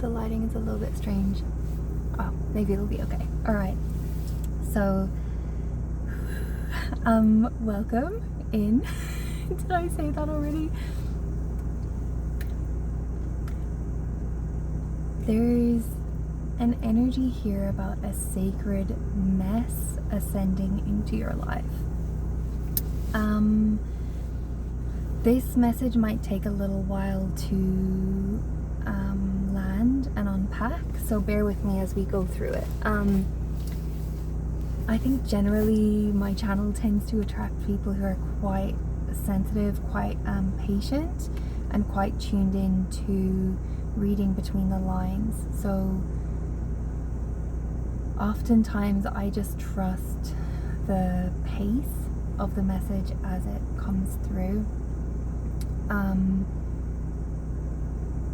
the lighting is a little bit strange. Oh, maybe it'll be okay. Alright. So, welcome in. Did I say that already? There's an energy here about a sacred mess ascending into your life. This message might take a little while to land and unpack, so bear with me as we go through it. I think generally my channel tends to attract people who are quite sensitive, quite patient, and quite tuned in to reading between the lines. So oftentimes I just trust the pace of the message as it comes through,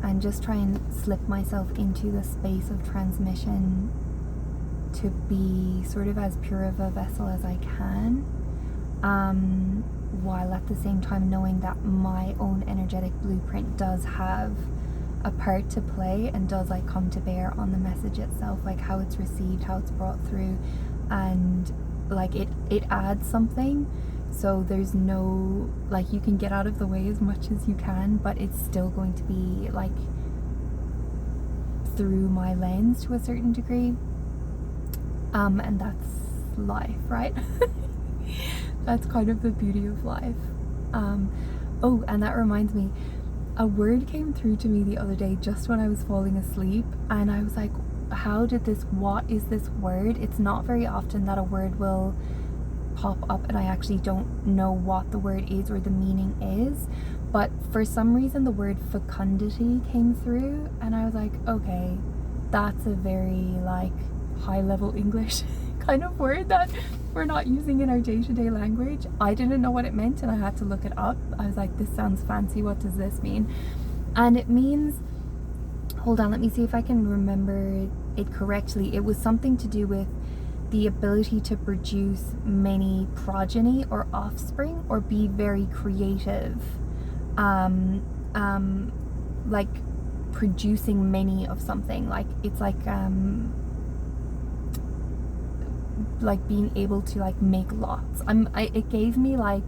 and just try and slip myself into the space of transmission to be sort of as pure of a vessel as I can, while at the same time knowing that my own energetic blueprint does have a part to play and does like come to bear on the message itself, like how it's received, how it's brought through, and like it adds something. So there's no, like, you can get out of the way as much as you can, but it's still going to be like through my lens to a certain degree, and that's life, right? That's kind of the beauty of life. Oh, and that reminds me, a word came through to me the other day just when I was falling asleep, and I was like, what is this word? It's not very often that a word will pop up and I actually don't know what the word is or the meaning is, but for some reason the word fecundity came through, and I was like, okay, that's a very like high level English kind of word that we're not using in our day-to-day language. I didn't know what it meant and I had to look it up. I was like, this sounds fancy, what does this mean? And it means, hold on, let me see if I can remember it correctly. It was something to do with the ability to produce many progeny or offspring, or be very creative, like producing many of something. Like it's like being able to like make lots. It gave me like,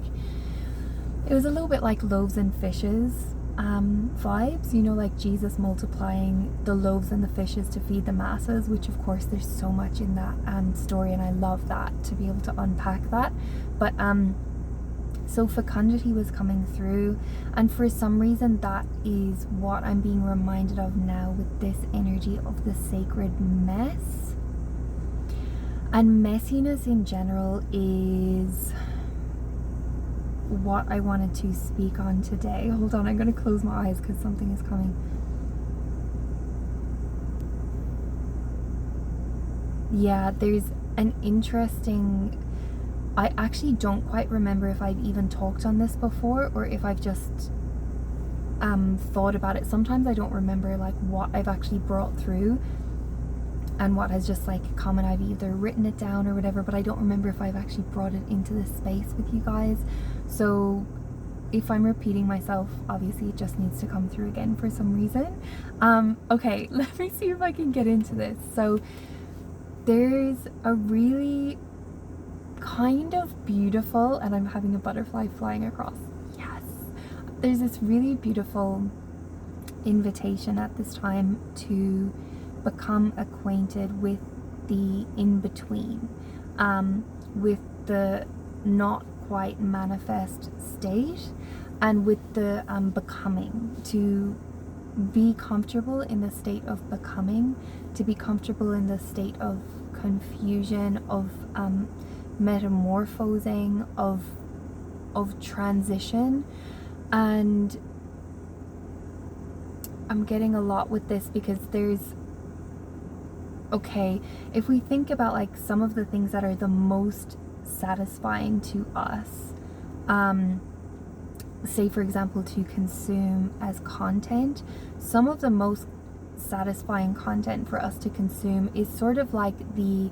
it was a little bit like loaves and fishes vibes, you know, like Jesus multiplying the loaves and the fishes to feed the masses, which of course there's so much in that story, and I love that, to be able to unpack that. But so fecundity was coming through, and for some reason that is what I'm being reminded of now with this energy of the sacred mess. And messiness in general is what I wanted to speak on today. Hold on, I'm going to close my eyes because something is coming. Yeah, there's an interesting, I actually don't quite remember if I've even talked on this before or if I've just thought about it. Sometimes I don't remember like what I've actually brought through and what has just like come, and I've either written it down or whatever, but I don't remember if I've actually brought it into this space with you guys. So if I'm repeating myself, obviously it just needs to come through again for some reason. Okay, let me see if I can get into this. So there's a really kind of beautiful, and I'm having a butterfly flying across. Yes. There's this really beautiful invitation at this time to become acquainted with the in-between, with the not quite manifest state, and with the becoming, to be comfortable in the state of becoming, to be comfortable in the state of confusion, of metamorphosing, of transition. And I'm getting a lot with this because there's, okay, if we think about like some of the things that are the most satisfying to us, say for example to consume as content, some of the most satisfying content for us to consume is sort of like the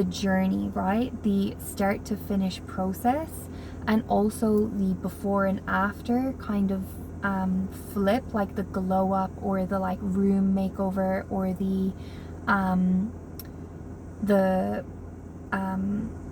journey, right? The start to finish process, and also the before and after kind of flip, like the glow up or the like room makeover or the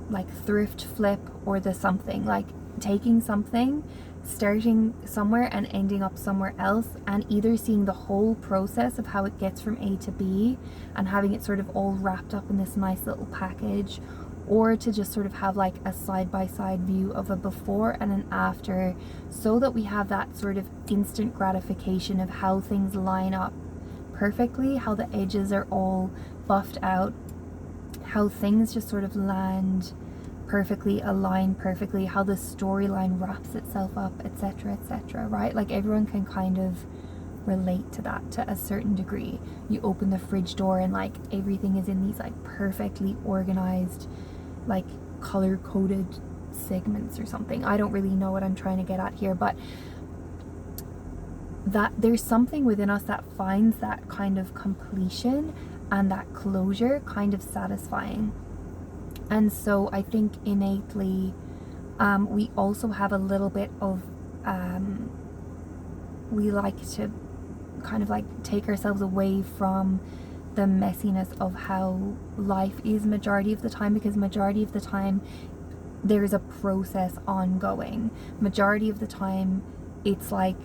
like thrift flip or the something, like taking something, starting somewhere and ending up somewhere else, and either seeing the whole process of how it gets from A to B and having it sort of all wrapped up in this nice little package, or to just sort of have like a side-by-side view of a before and an after, so that we have that sort of instant gratification of how things line up perfectly, how the edges are all buffed out, how things just sort of land perfectly, align perfectly, how the storyline wraps itself up, etc., etc., right? Like everyone can kind of relate to that to a certain degree. You open the fridge door and like everything is in these like perfectly organized, like color-coded segments or something. I don't really know what I'm trying to get at here, but that there's something within us that finds that kind of completion and that closure kind of satisfying. And so I think innately we also have a little bit of we like to kind of like take ourselves away from the messiness of how life is majority of the time, because majority of the time there's a process ongoing. Majority of the time it's like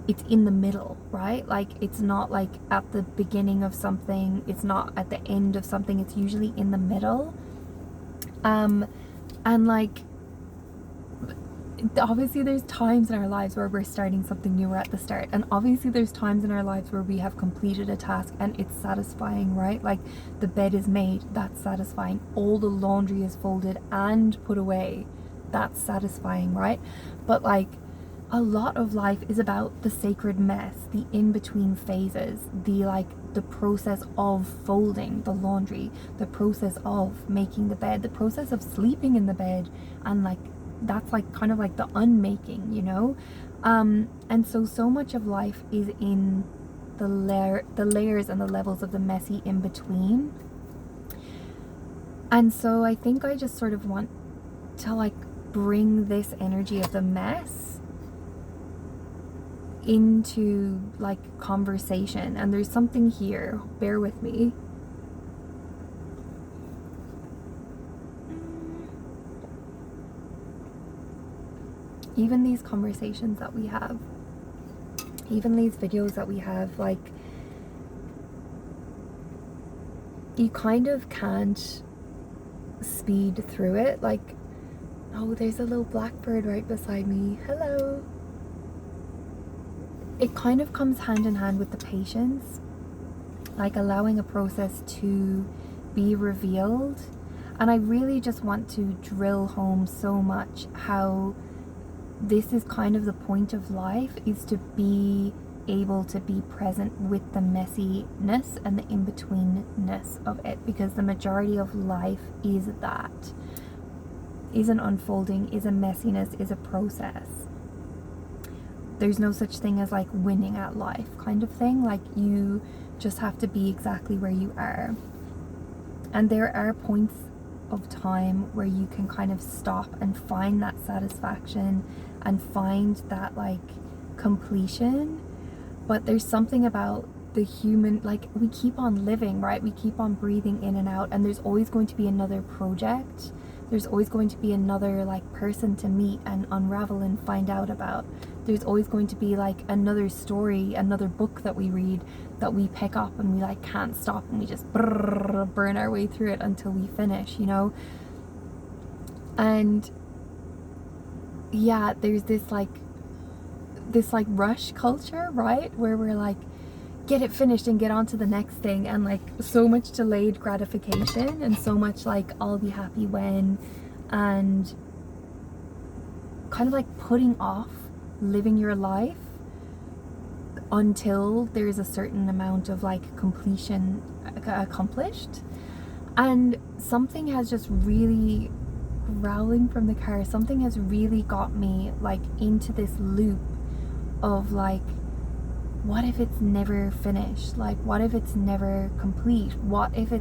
it's in the middle, right? Like it's not like at the beginning of something, it's not at the end of something, it's usually in the middle. And like obviously there's times in our lives where we're starting something new, we're at the start, and obviously there's times in our lives where we have completed a task and it's satisfying, right? Like the bed is made, that's satisfying. All the laundry is folded and put away, that's satisfying, right? But like a lot of life is about the sacred mess, the in-between phases, the process of folding the laundry, the process of making the bed, the process of sleeping in the bed, and like that's like kind of like the unmaking, you know? And so much of life is in the layers and the levels of the messy in between. And so I think I just sort of want to like bring this energy of the mess into like conversation. And there's something here, bear with me. Even these conversations that we have, even these videos that we have, like you kind of can't speed through it. Like, oh, there's a little blackbird right beside me, hello. It kind of comes hand in hand with the patience, like allowing a process to be revealed. And I really just want to drill home so much how this is kind of the point of life, is to be able to be present with the messiness and the in-betweenness of it, because the majority of life is that, is an unfolding, is a messiness, is a process. There's no such thing as like winning at life kind of thing. Like you just have to be exactly where you are. And there are points of time where you can kind of stop and find that satisfaction and find that like completion. But there's something about the human, like we keep on living, right? We keep on breathing in and out, and there's always going to be another project. There's always going to be another like person to meet and unravel and find out about. There's always going to be like another story, another book that we read that we pick up and we like can't stop, and we just burn our way through it until we finish, you know? And yeah, there's this like rush culture, right? Where we're like, get it finished and get on to the next thing, and like so much delayed gratification and so much like I'll be happy when, and kind of like putting off living your life until there's a certain amount of like completion accomplished. And something has just really, growling from the car, something has really got me like into this loop of like, what if it's never finished? Like, what if it's never complete? What if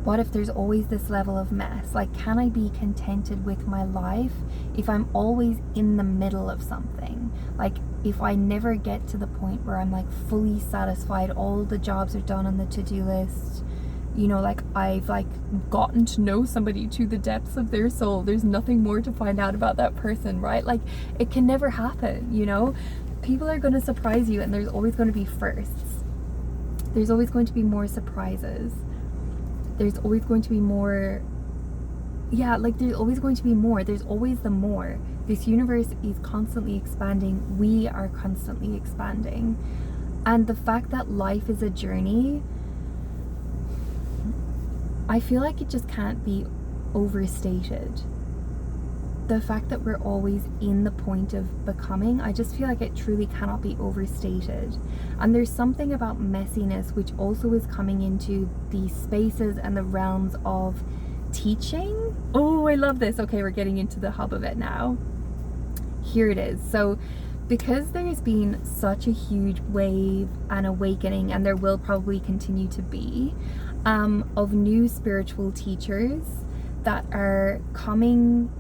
what if there's always this level of mess? Like, can I be contented with my life if I'm always in the middle of something? Like, if I never get to the point where I'm like fully satisfied, all the jobs are done on the to-do list, you know, like I've like gotten to know somebody to the depths of their soul, there's nothing more to find out about that person, right? Like, it can never happen, you know? People are going to surprise you, and there's always going to be firsts. There's always going to be more surprises. There's always going to be more. Yeah, like there's always going to be more. There's always the more. This universe is constantly expanding. We are constantly expanding. And the fact that life is a journey, I feel like it just can't be overstated. The fact that we're always in the point of becoming, I just feel like it truly cannot be overstated. And there's something about messiness which also is coming into the spaces and the realms of teaching. Oh, I love this. Okay, we're getting into the hub of it now. Here it is. So because there's been such a huge wave and awakening, and there will probably continue to be, of new spiritual teachers that are coming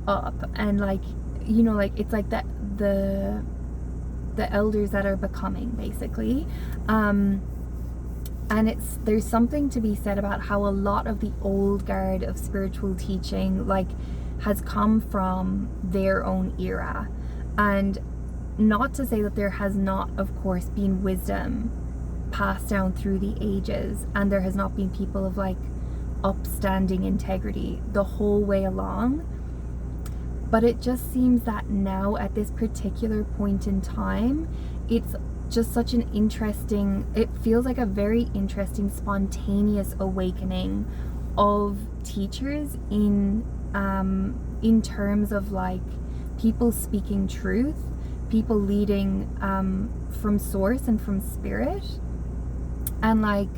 up, and like, you know, like it's like that the elders that are becoming, basically, and there's something to be said about how a lot of the old guard of spiritual teaching like has come from their own era. And not to say that there has not, of course, been wisdom passed down through the ages, and there has not been people of like upstanding integrity the whole way along. But it just seems that now, at this particular point in time, it's just such an interesting, it feels like a very interesting, spontaneous awakening of teachers in terms of like people speaking truth, people leading from source and from spirit. And like,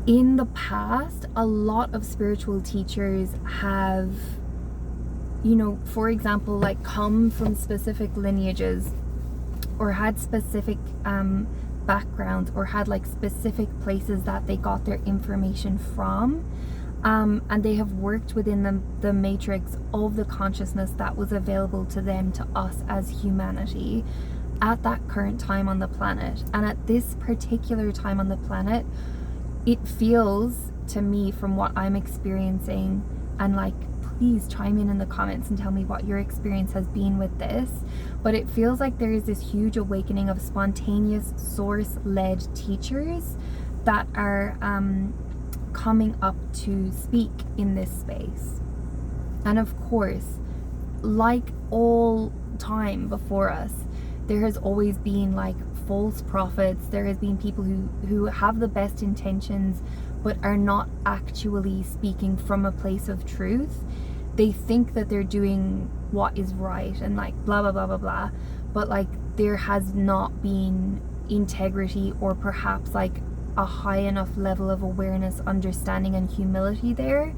in the past, a lot of spiritual teachers have, you know, for example, like come from specific lineages, or had specific backgrounds, or had like specific places that they got their information from, and they have worked within the matrix of the consciousness that was available to them, to us as humanity, at that current time on the planet. And at this particular time on the planet, it feels to me, from what I'm experiencing, and like, please chime in the comments and tell me what your experience has been with this, but it feels like there is this huge awakening of spontaneous source-led teachers that are coming up to speak in this space. And of course, like all time before us, there has always been like false prophets. There has been people who have the best intentions but are not actually speaking from a place of truth. They think that they're doing what is right and like blah blah blah blah blah, but like there has not been integrity, or perhaps like a high enough level of awareness, understanding, and humility there.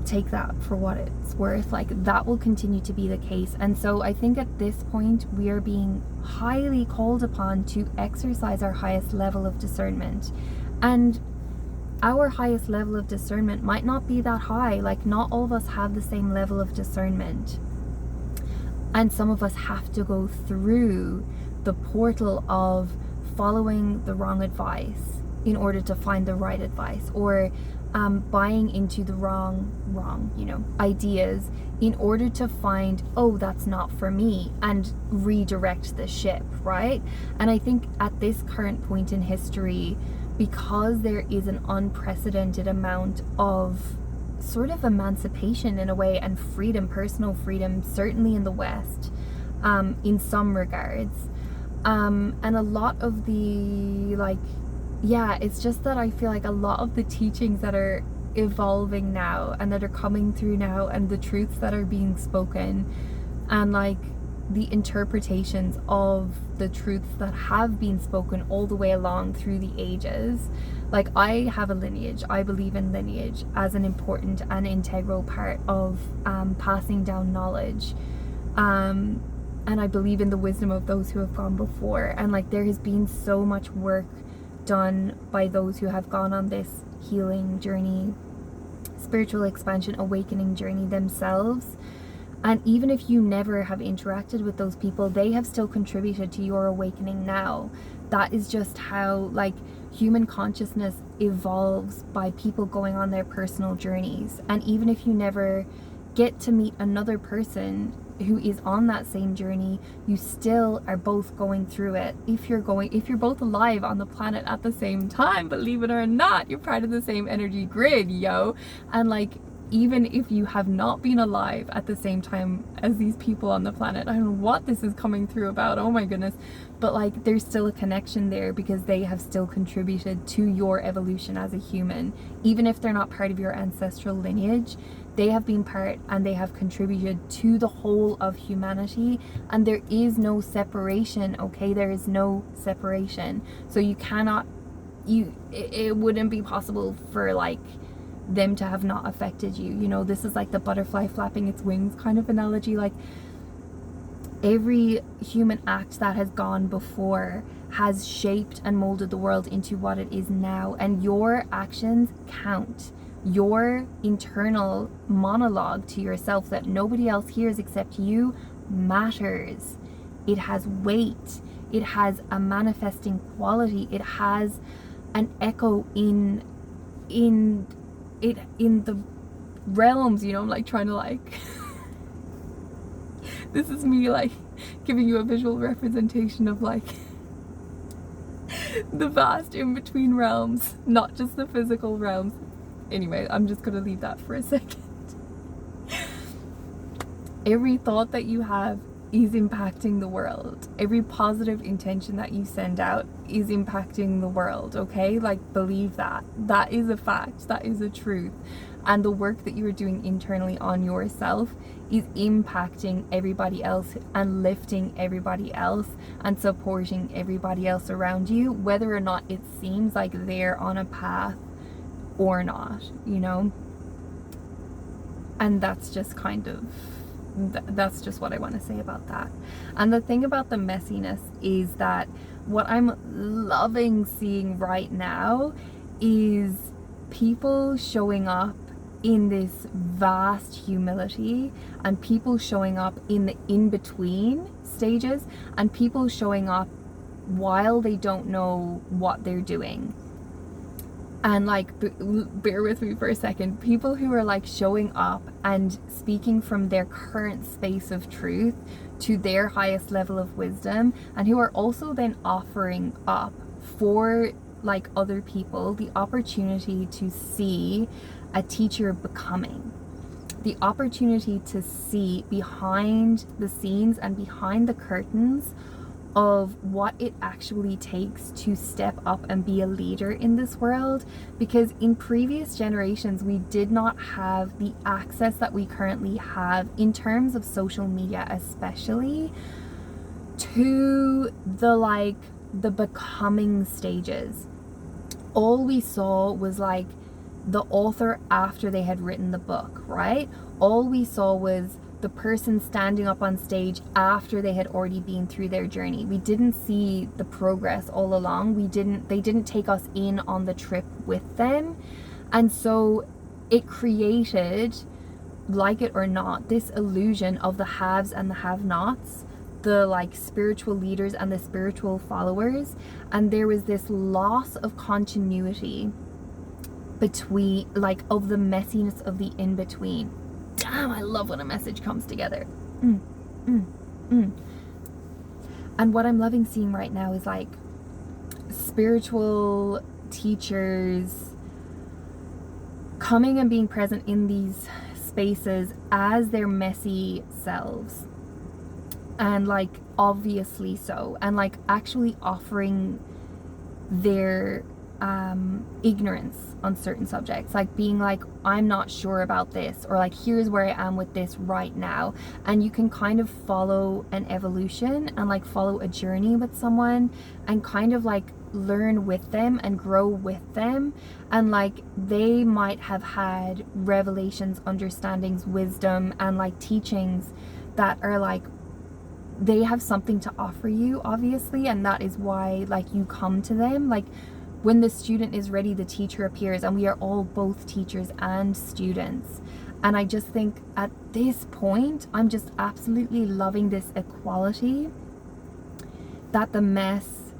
Take that for what it's worth. Like, that will continue to be the case. And so I think at this point we are being highly called upon to exercise our highest level of discernment. And our highest level of discernment might not be that high. Like, not all of us have the same level of discernment, and some of us have to go through the portal of following the wrong advice in order to find the right advice, or buying into the wrong ideas in order to find, oh, that's not for me, and redirect the ship, right? And I think at this current point in history, because there is an unprecedented amount of sort of emancipation in a way, and freedom, personal freedom, certainly in the West, in some regards, and a lot of the it's just that I feel like a lot of the teachings that are evolving now and that are coming through now, and the truths that are being spoken, and like the interpretations of the truths that have been spoken all the way along through the ages. Like, I have a lineage. I believe in lineage as an important and integral part of passing down knowledge, and I believe in the wisdom of those who have gone before. And like, there has been so much work done by those who have gone on this healing journey, spiritual expansion, awakening journey themselves. And even if you never have interacted with those people, they have still contributed to your awakening now. That is just how, like, human consciousness evolves, by people going on their personal journeys. And even if you never get to meet another person who is on that same journey, you still are both going through it. If you're both alive on the planet at the same time, believe it or not, you're part of the same energy grid, yo. And like, even if you have not been alive at the same time as these people on the planet, I don't know what this is coming through about, oh my goodness, but like, there's still a connection there, because they have still contributed to your evolution as a human. Even if they're not part of your ancestral lineage, they have been part, and they have contributed to the whole of humanity. And there is no separation, okay? There is no separation. So you cannot, it wouldn't be possible for like them to have not affected you. You know, this is like the butterfly flapping its wings kind of analogy. Like, every human act that has gone before has shaped and molded the world into what it is now. And your actions count. Your internal monologue to yourself that nobody else hears except you matters. It has weight. It has a manifesting quality. It has an echo in the realms, you know. I'm like trying to like this is me like giving you a visual representation of like the vast in between realms, not just the physical realms. Anyway, I'm just gonna leave that for a second. Every thought that you have is impacting the world. Every positive intention that you send out is impacting the world, okay? Like, believe that. That is a fact. That is a truth. And the work that you are doing internally on yourself is impacting everybody else and lifting everybody else and supporting everybody else around you, whether or not it seems like they're on a path or not, you know. And that's just kind of, that's just what I want to say about that. And the thing about the messiness is that what I'm loving seeing right now is people showing up in this vast humility, and people showing up in the in-between stages, and people showing up while they don't know what they're doing. And like, bear with me for a second, people who are like showing up and speaking from their current space of truth to their highest level of wisdom, and who are also then offering up for like other people the opportunity to see a teacher becoming, the opportunity to see behind the scenes and behind the curtains of what it actually takes to step up and be a leader in this world. Because in previous generations, we did not have the access that we currently have in terms of social media, especially to the becoming stages. All we saw was like the author after they had written the book, right? All we saw was the person standing up on stage after they had already been through their journey. We didn't see the progress all along. They didn't take us in on the trip with them. And so it created, like it or not, this illusion of the haves and the have-nots, the like spiritual leaders and the spiritual followers. And there was this loss of continuity between, like, of the messiness of the in-between. Damn, I love when a message comes together. And what I'm loving seeing right now is like spiritual teachers coming and being present in these spaces as their messy selves, and like obviously so, and like actually offering their ignorance on certain subjects, like being like, I'm not sure about this, or like, here's where I am with this right now. And you can kind of follow an evolution and like follow a journey with someone and kind of like learn with them and grow with them. And like, they might have had revelations, understandings, wisdom, and like teachings that are like, they have something to offer you, obviously, and that is why like you come to them. Like, when the student is ready, the teacher appears, and we are all both teachers and students. And I just think at this point, I'm just absolutely loving this equality that the mess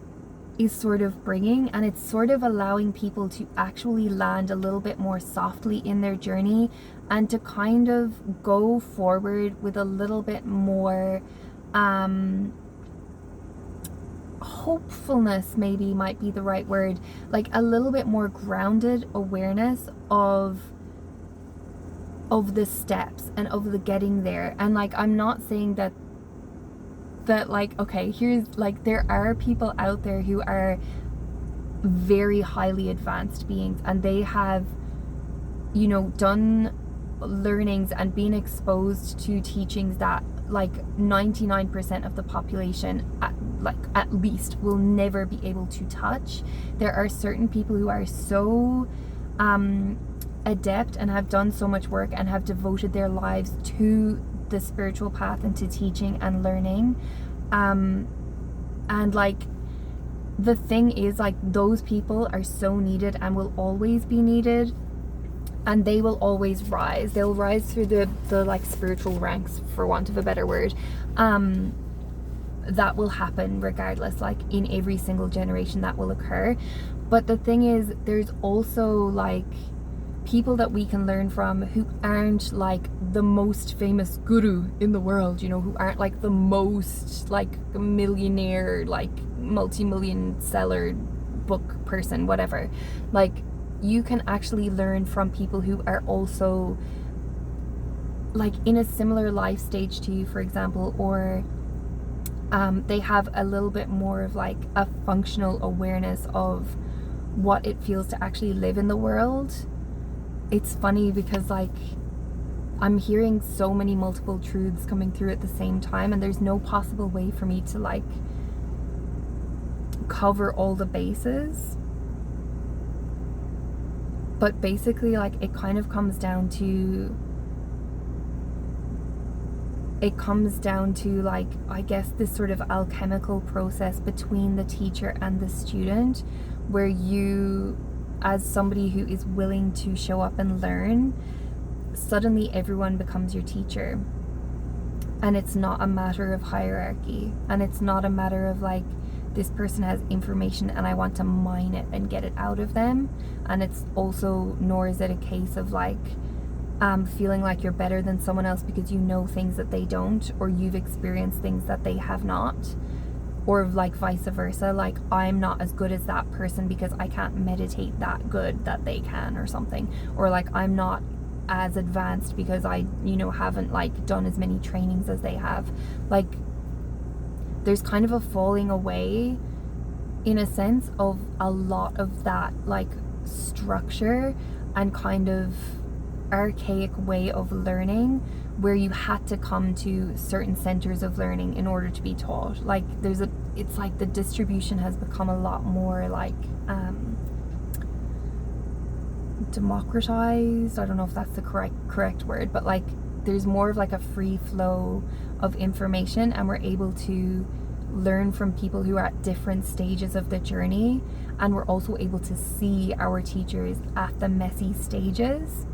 is sort of bringing, and it's sort of allowing people to actually land a little bit more softly in their journey and to kind of go forward with a little bit more hopefulness, maybe might be the right word, like a little bit more grounded awareness of the steps and of the getting there. And like, I'm not saying that like, okay, here's like, there are people out there who are very highly advanced beings, and they have, you know, done learnings and been exposed to teachings that like 99% of the population at least will never be able to touch. There are certain people who are so adept and have done so much work and have devoted their lives to the spiritual path and to teaching and learning, and like, the thing is, like, those people are so needed and will always be needed, and they will always rise. They'll rise through the like spiritual ranks, for want of a better word. That will happen regardless, like in every single generation that will occur. But the thing is, there's also like people that we can learn from who aren't like the most famous guru in the world, you know, who aren't like the most like millionaire, like multi-million seller book person, whatever. Like, you can actually learn from people who are also like in a similar life stage to you, for example, or they have a little bit more of like a functional awareness of what it feels to actually live in the world. It's funny because like, I'm hearing so many multiple truths coming through at the same time, and there's no possible way for me to like cover all the bases. But basically, like, it kind of comes down to like, I guess, this sort of alchemical process between the teacher and the student, where you, as somebody who is willing to show up and learn, suddenly everyone becomes your teacher. And it's not a matter of hierarchy, and it's not a matter of like, this person has information and I want to mine it and get it out of them. And it's also, nor is it a case of like feeling like you're better than someone else because you know things that they don't, or you've experienced things that they have not, or like vice versa. Like, I'm not as good as that person because I can't meditate that good that they can, or something. Or like, I'm not as advanced because I, you know, haven't like done as many trainings as they have. Like, there's kind of a falling away, in a sense, of a lot of that like structure and kind of archaic way of learning, where you had to come to certain centers of learning in order to be taught. Like, it's like the distribution has become a lot more like democratized. I don't know if that's the correct word, but like, there's more of like a free flow of information, and we're able to learn from people who are at different stages of the journey, and we're also able to see our teachers at the messy stages,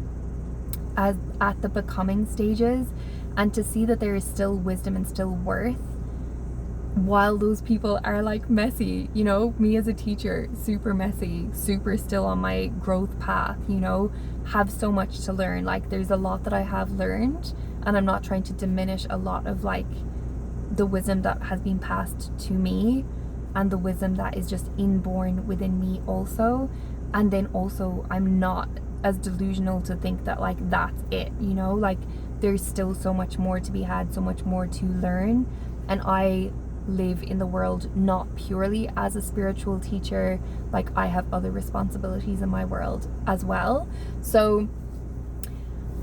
as at the becoming stages, and to see that there is still wisdom and still worth while those people are like messy. You know, me as a teacher, super messy, super still on my growth path, you know, have so much to learn. Like, there's a lot that I have learned, and I'm not trying to diminish a lot of like the wisdom that has been passed to me, and the wisdom that is just inborn within me also. And then also, I'm not as delusional to think that like that's it, you know, like there's still so much more to be had, so much more to learn. And I live in the world not purely as a spiritual teacher, like I have other responsibilities in my world as well. So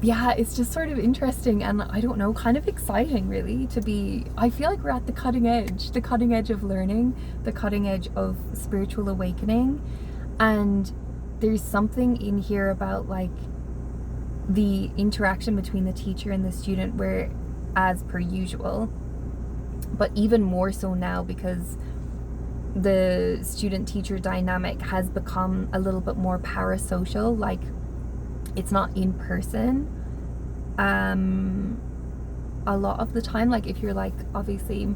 yeah, it's just sort of interesting, and I don't know, kind of exciting really to be, I feel like we're at the cutting edge of learning, the cutting edge of spiritual awakening. And there's something in here about like the interaction between the teacher and the student, where, as per usual, but even more so now, because the student-teacher dynamic has become a little bit more parasocial, like it's not in person a lot of the time. Like if you're like obviously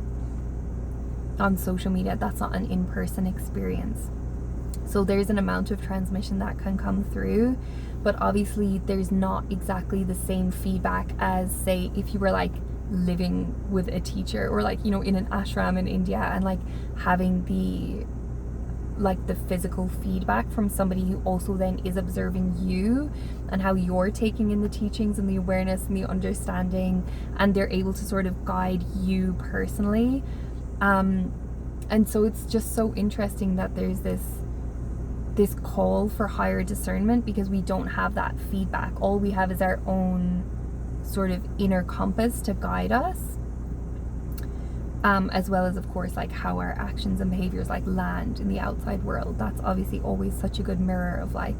on social media, that's not an in-person experience, so there's an amount of transmission that can come through, but obviously there's not exactly the same feedback as, say, if you were like living with a teacher, or like, you know, in an ashram in India, and like having the physical feedback from somebody who also then is observing you and how you're taking in the teachings and the awareness and the understanding, and they're able to sort of guide you personally. And so it's just so interesting that there's this call for higher discernment, because we don't have that feedback. All we have is our own sort of inner compass to guide us, as well as, of course, like how our actions and behaviors like land in the outside world. That's obviously always such a good mirror of like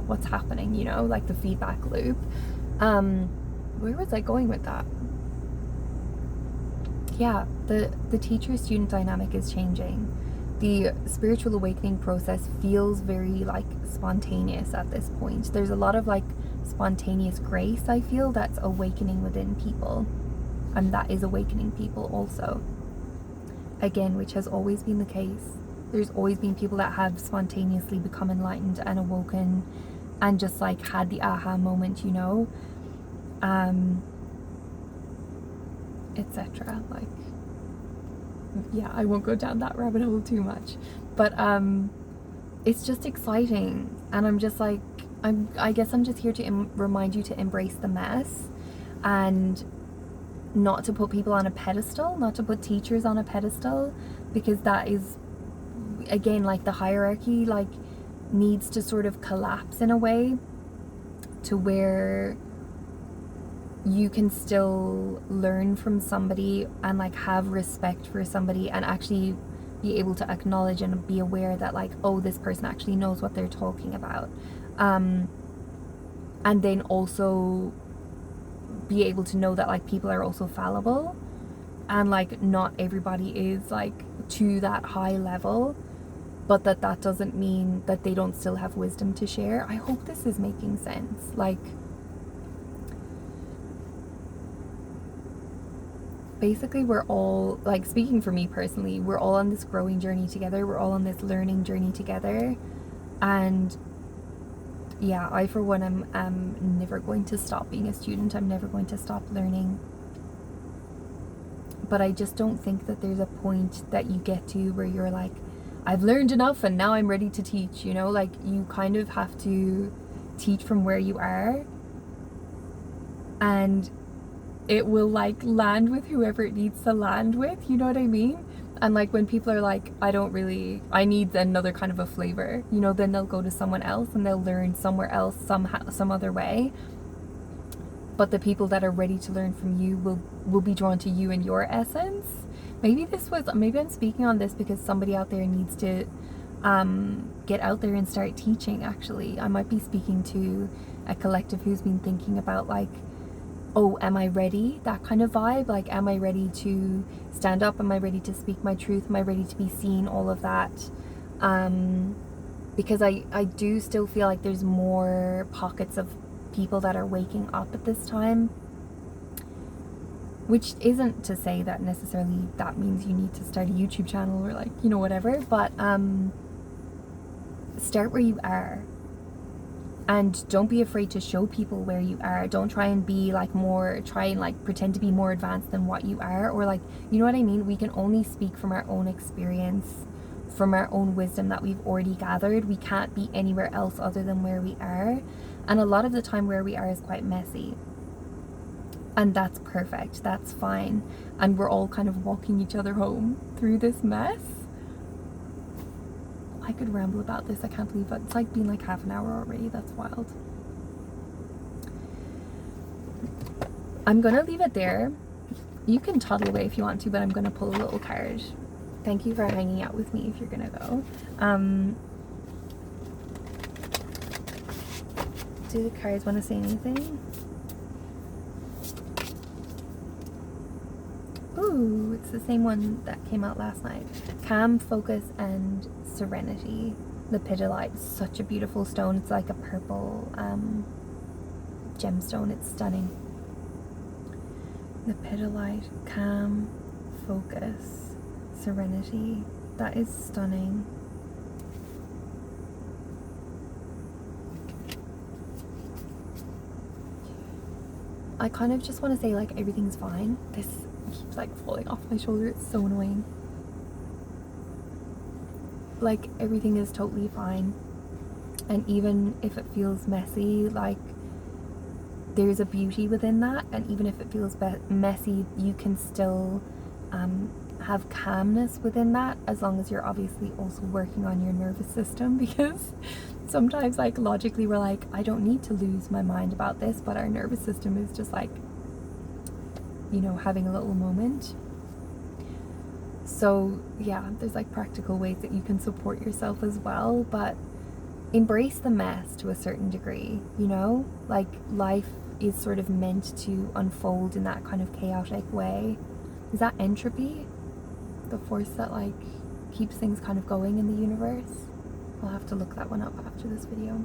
what's happening, you know, like the feedback loop. Where was I going with that? Yeah, the teacher-student dynamic is changing. The spiritual awakening process feels very like spontaneous at this point. There's a lot of like spontaneous grace, I feel, that's awakening within people, and that is awakening people also, again, which has always been the case. There's always been people that have spontaneously become enlightened and awoken and just like had the aha moment, you know, etc. Like, yeah, I won't go down that rabbit hole too much, but it's just exciting, and I'm just like, I guess I'm just here to remind you to embrace the mess, and not to put people on a pedestal, not to put teachers on a pedestal, because that is, again, like the hierarchy like needs to sort of collapse in a way to where you can still learn from somebody and like have respect for somebody, and actually be able to acknowledge and be aware that like, oh, this person actually knows what they're talking about, and then also be able to know that like people are also fallible, and like not everybody is like to that high level, but that doesn't mean that they don't still have wisdom to share. I hope this is making sense. Like, basically we're all, like, speaking for me personally, we're all on this growing journey together, we're all on this learning journey together, and yeah, I for one am never going to stop being a student. I'm never going to stop learning, but I just don't think that there's a point that you get to where you're like, I've learned enough and now I'm ready to teach, you know. Like, you kind of have to teach from where you are, and it will like land with whoever it needs to land with, you know what I mean? And like when people are like, I need another kind of a flavor, you know, then they'll go to someone else and they'll learn somewhere else, somehow, some other way. But the people that are ready to learn from you will be drawn to you and your essence. Maybe I'm speaking on this because somebody out there needs to get out there and start teaching. Actually, I might be speaking to a collective who's been thinking about like, oh, am I ready? That kind of vibe. Like, am I ready to stand up? Am I ready to speak my truth? Am I ready to be seen? All of that. Because I do still feel like there's more pockets of people that are waking up at this time. Which isn't to say that necessarily that means you need to start a YouTube channel or like, you know, whatever. But start where you are. And don't be afraid to show people where you are. Don't try and be like try and like pretend to be more advanced than what you are. Or like, you know what I mean? We can only speak from our own experience, from our own wisdom that we've already gathered. We can't be anywhere else other than where we are. And a lot of the time where we are is quite messy. And that's perfect. That's fine. And we're all kind of walking each other home through this mess. I could ramble about this. I can't believe it. It's like been like half an hour already. That's wild. I'm gonna leave it there. You can toddle away if you want to, but I'm gonna pull a little card. Thank you for hanging out with me if you're gonna go. Do the cards want to say anything? Ooh, it's the same one that came out last night. Calm, focus, and serenity. Lepidolite is such a beautiful stone. It's like a purple gemstone. It's stunning. Lepidolite, calm, focus, serenity. That is stunning. I kind of just want to say like everything's fine. This keeps like falling off my shoulder. It's so annoying. Like everything is totally fine, and even if it feels messy, like there's a beauty within that, and even if it feels messy, you can still have calmness within that, as long as you're obviously also working on your nervous system, because sometimes like logically we're like, I don't need to lose my mind about this, but our nervous system is just like, you know, having a little moment. So yeah, there's like practical ways that you can support yourself as well, but embrace the mess to a certain degree, you know? Like life is sort of meant to unfold in that kind of chaotic way. Is that entropy? The force that like keeps things kind of going in the universe? I'll have to look that one up after this video.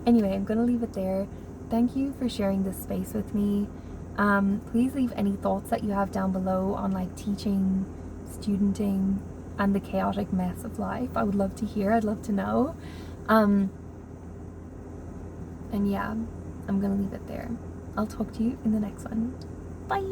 Anyway, I'm gonna leave it there. Thank you for sharing this space with me. Please leave any thoughts that you have down below on like teaching, studenting, and the chaotic mess of life. I would love to hear. I'd love to know. And yeah, I'm gonna leave it there. I'll talk to you in the next one. Bye!